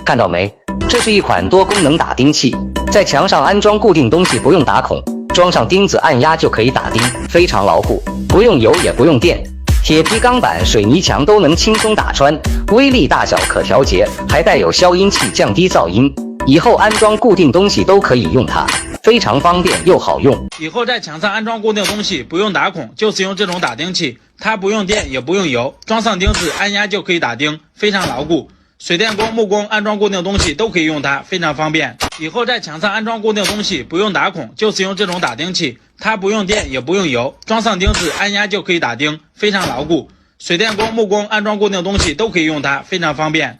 看到没？这是一款多功能打钉器，在墙上安装固定东西不用打孔，装上钉子按压就可以打钉，非常牢固，不用油也不用电。铁皮钢板、水泥墙都能轻松打穿，威力大小可调节，还带有消音器降低噪音。以后安装固定东西都可以用它，非常方便又好用。以后在墙上安装固定东西不用打孔，就是用这种打钉器，它不用电也不用油，装上钉子按压就可以打钉，非常牢固。水电工、木工安装固定东西都可以用它，非常方便。以后在墙上安装固定东西不用打孔，就是用这种打钉器，它不用电也不用油，装上钉子按压就可以打钉，非常牢固。水电工、木工安装固定东西都可以用它，非常方便。